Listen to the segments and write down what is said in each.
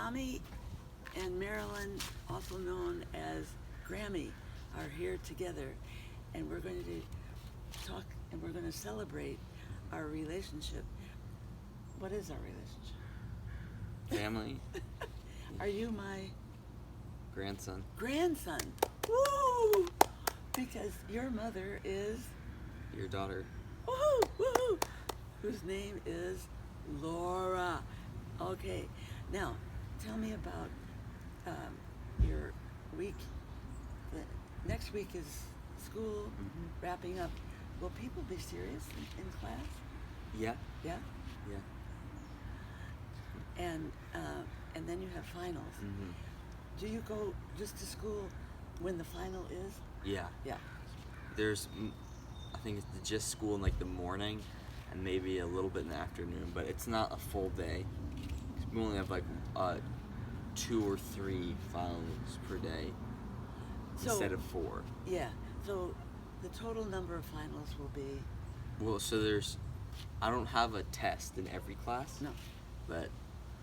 Tommy and Marilyn, also known as Grammy, are here together, and we're going to talk and we're going to celebrate our relationship. What is our relationship? Family. Are you my Grandson. grandson? Woo! Because your mother is, Your daughter. woohoo, woohoo, whose name is Laura. Okay, now tell me about your week. Next week is school wrapping up. Will people be serious in class? Yeah. Yeah. Yeah. And then you have finals. Do you go just to school when the final is? Yeah. Yeah. There's, I think it's just school in like the morning, and maybe a little bit in the afternoon, but it's not a full day. We only have like 2 or 3 finals per day instead of 4. Yeah. So the total number of finals will be. Well, so I don't have a test in every class. No. But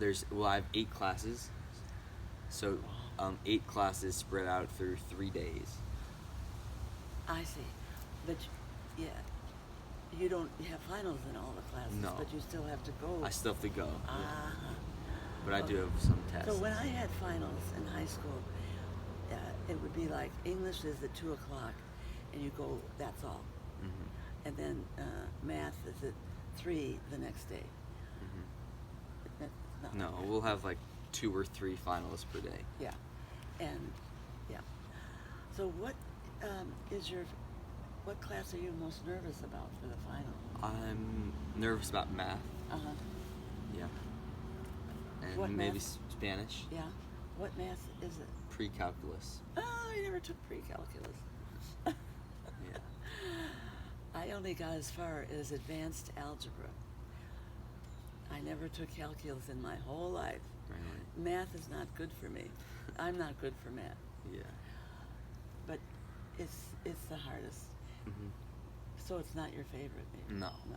I have 8 classes. So 8 classes spread out through 3 days. I see. But yeah, you don't have finals in all the classes. No. But you still have to go. I still have to go. Yeah. Uh-huh. But I do have some tests. So when I had finals in high school, it would be like English is at 2 o'clock, and you go. That's all. And then math is at 3 the next day. That's not No, like that. we'll have like 2 or 3 finals per day. Yeah, and yeah. So what what class are you most nervous about for the final? I'm nervous about math. Uh huh. Yeah. And What maybe math? Spanish. Yeah. What math is it? Pre-calculus. Oh, I never took pre-calculus. Yeah. I only got as far as advanced algebra. I never took calculus in my whole life. Right. Math is not good for me. I'm not good for math. Yeah. But it's the hardest. So it's not your favorite, maybe? No. No.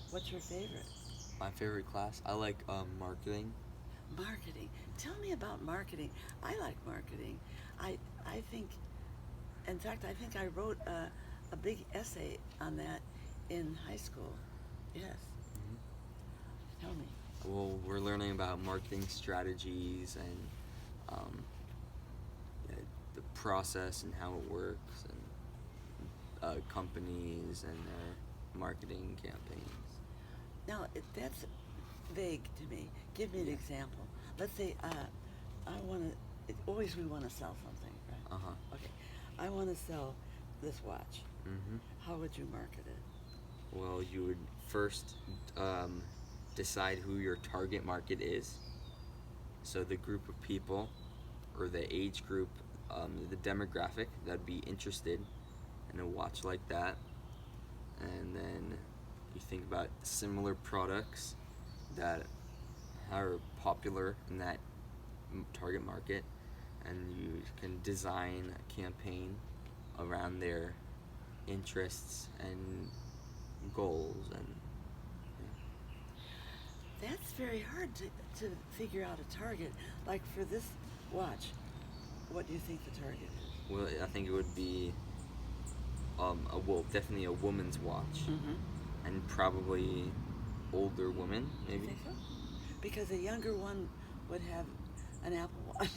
What's your favorite? My favorite class? I like marketing. Marketing. Tell me about marketing. I like marketing. I think, in fact, I think I wrote a big essay on that in high school. Yes. Tell me. Well, we're learning about marketing strategies and the process and how it works, and companies and their marketing campaigns. Now, that's vague to me. Give me an example. Let's say I want to. Always we want to sell something, right? Okay. I want to sell this watch. How would you market it? Well, you would first decide who your target market is. So the group of people, or the age group, the demographic that'd be interested in a watch like that. And then you think about similar products that are popular in that target market, and you can design a campaign around their interests and goals. And That's very hard to figure out a target. Like for this watch, what do you think the target is? well, I think it would be definitely a woman's watch, and probably older women, You maybe. think so? Because a younger one would have an Apple Watch.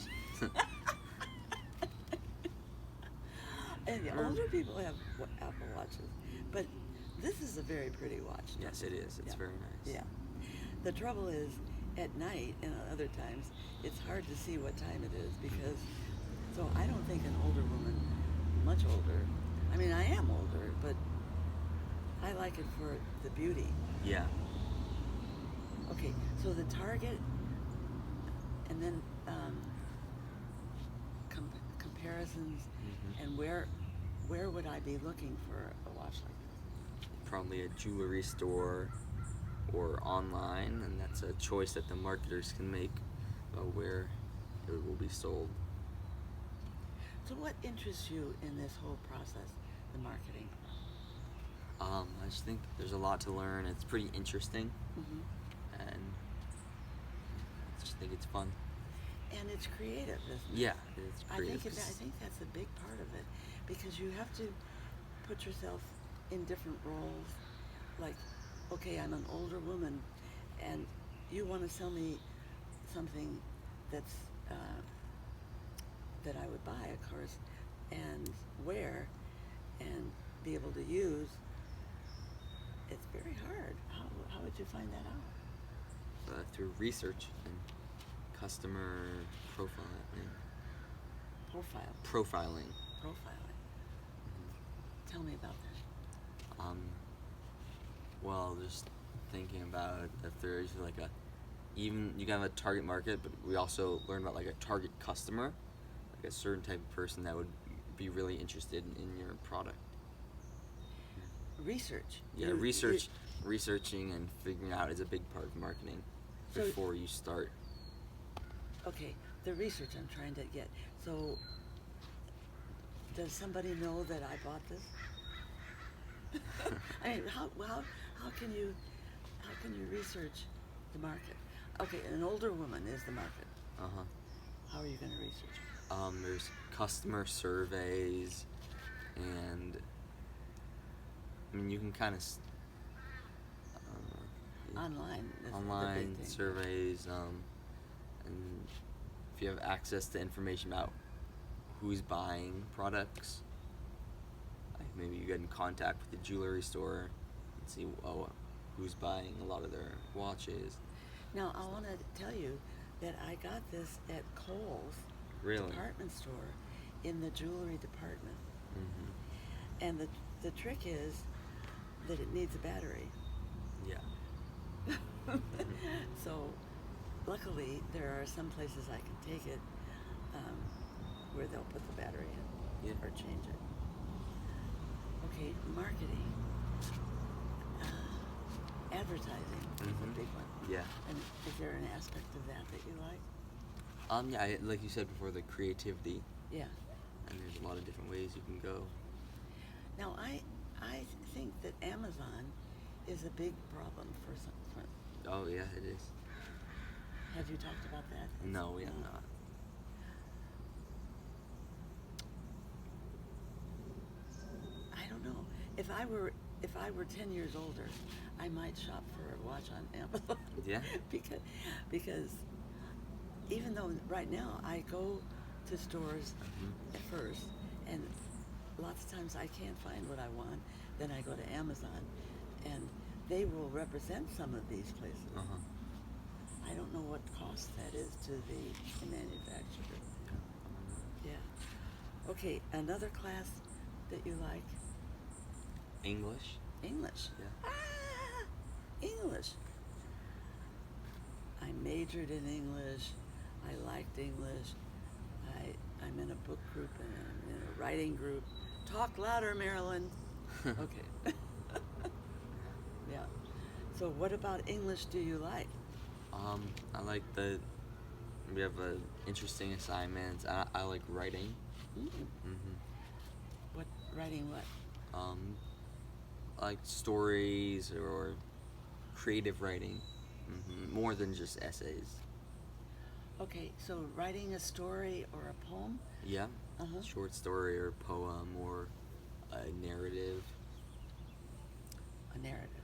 And the older people have Apple Watches. But this is a very pretty watch. Yes, it is. It's Yeah. very nice. Yeah. The trouble is, at night and at other times, it's hard to see what time it is because, so I don't think an older woman, much older, I mean, I am older, but I like it for the beauty. Yeah. Okay, so the target, and then comparisons, and where would I be looking for a watch like this? Probably a jewelry store or online, and that's a choice that the marketers can make about where it will be sold. So what interests you in this whole process, the marketing? I just think there's a lot to learn. It's pretty interesting, and I just think it's fun. and it's creative, isn't it? Yeah, it's I creative. think I think that's a big part of it, because you have to put yourself in different roles. Like, okay, I'm an older woman, and you want to sell me something that's that I would buy, of course, and wear, and be able to use. It's very hard. How would you find that out? Through research and customer profiling. Profiling. Profiling. Tell me about that. Well, just thinking about if there's like a, even you can have a target market, but we also learn about like a target customer, like a certain type of person that would be really interested in your product. Research. Yeah, researching and figuring out is a big part of marketing So- before you start. Okay, the research I'm trying to get. So, does somebody know that I bought this? I mean, how can you research the market? Okay, an older woman is the market. Uh-huh. How are you going to research it? There's customer surveys, and I mean you can kind of Online is the online big thing. surveys, and if you have access to information about who's buying products, like maybe you get in contact with the jewelry store and see who's buying a lot of their watches. Now, I want to tell you that I got this at Kohl's Really? department store in the jewelry department. Mm-hmm. And the trick is that it needs a battery. Yeah. So, luckily, there are some places I can take it where they'll put the battery in, Yeah. or change it. Okay, marketing. Advertising is a Mhm. big one. Yeah. And is there an aspect of that you like? Yeah, like you said before, the creativity, Yeah. and there's a lot of different ways you can go. Now, I think that Amazon is a big problem for some. Oh yeah, it is. Have you talked about that? No, we have not. I don't know. If I were 10 years older, I might shop for a watch on Amazon. Yeah? because even though right now I go to stores Mhm. at first, and lots of times I can't find what I want, then I go to Amazon, and they will represent some of these places. Uh-huh. I don't know what cost that is to the manufacturer. Yeah. Okay, another class that you like? English? English. Yeah. Ah, English. I majored in English. I liked English. I'm in a book group and I'm in a writing group. Talk louder, Marilyn. Okay. Yeah. So what about English do you like? I like we have interesting assignments. I like writing. Mm. Mm-hmm. What writing what? Like stories or creative writing, more than just essays. Okay, so writing a story or a poem? Yeah, Uh-huh. short story or poem or a narrative. A narrative.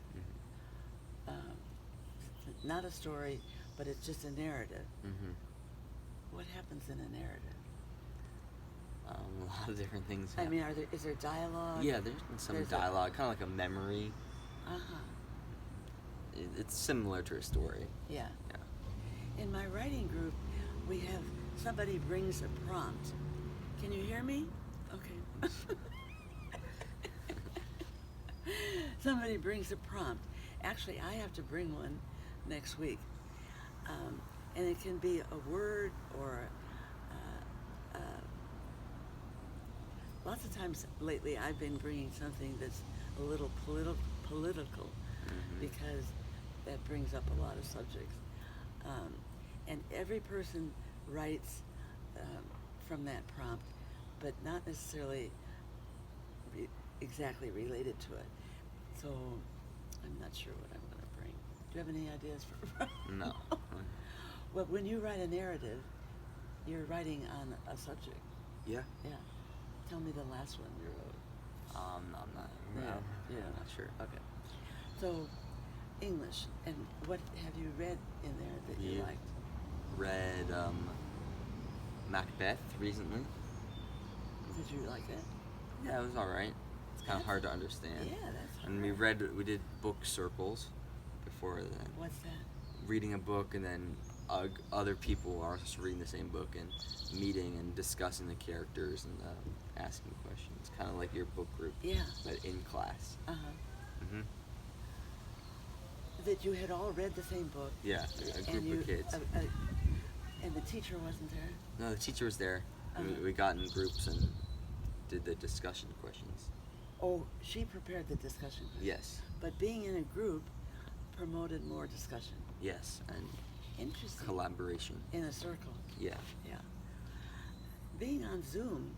Mm-hmm. Not a story, but it's just a narrative. Mm-hmm. What happens in a narrative? A lot of different things I happen. mean, is there dialogue? Yeah, there's some There's dialogue, kind of like a memory. Uh-huh. It's similar to a story. Yeah. Yeah. In my writing group, we have somebody brings a prompt. Can you hear me? Okay. Somebody brings a prompt. Actually, I have to bring one next week. And it can be a word or lots of times lately I've been bringing something that's a little political Mhm. because that brings up a lot of subjects. And every person writes from that prompt, but not necessarily exactly related to it. So I'm not sure what I'm going to bring. Do you have any ideas for? No. Well, when you write a narrative, you're writing on a subject. Yeah. Yeah. Tell me the last one you wrote. I'm not. Yeah. I'm not sure. Okay. So, English, and what have you read in there that you You- liked? Read Macbeth recently. Did you like that? Yeah, it was all right. It's kind of That's- hard to understand. Yeah, that's hard. And we did book circles before that. What's that? Reading a book and then other people are also reading the same book and meeting and discussing the characters and asking questions, kind of like your book group, Yeah. but in class. Uh-huh. Hmm. That you had all read the same book. Yeah, a and group you, of kids. And the teacher wasn't there? No, the teacher was there. Uh-huh. We got in groups and did the discussion questions. Oh, she prepared the discussion. Yes, But being in a group promoted more discussion. yes, and Interesting. collaboration. In a circle. Yeah. Yeah. Being on Zoom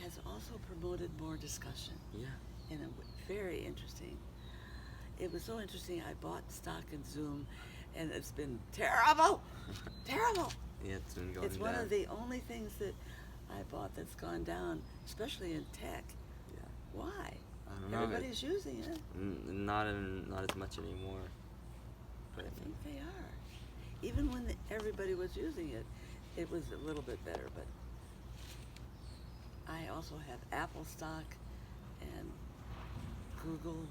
has also promoted more discussion. Yeah. And very interesting. It was so interesting. I bought stock in Zoom, and it's been terrible, terrible. Yeah, it's been going It's down. one of the only things that I bought that's gone down, especially in tech. Yeah. Why? I don't know. Everybody's using it. Not as much anymore. But I think they are. Even when everybody was using it, it was a little bit better. But I also have Apple stock and Google.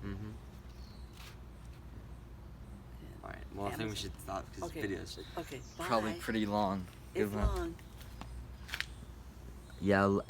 Mhm. And All right. Well, I think we Amazon. should stop because Okay. videos. Okay. Bye. Probably pretty long. It's Good one. long. Yeah, 11.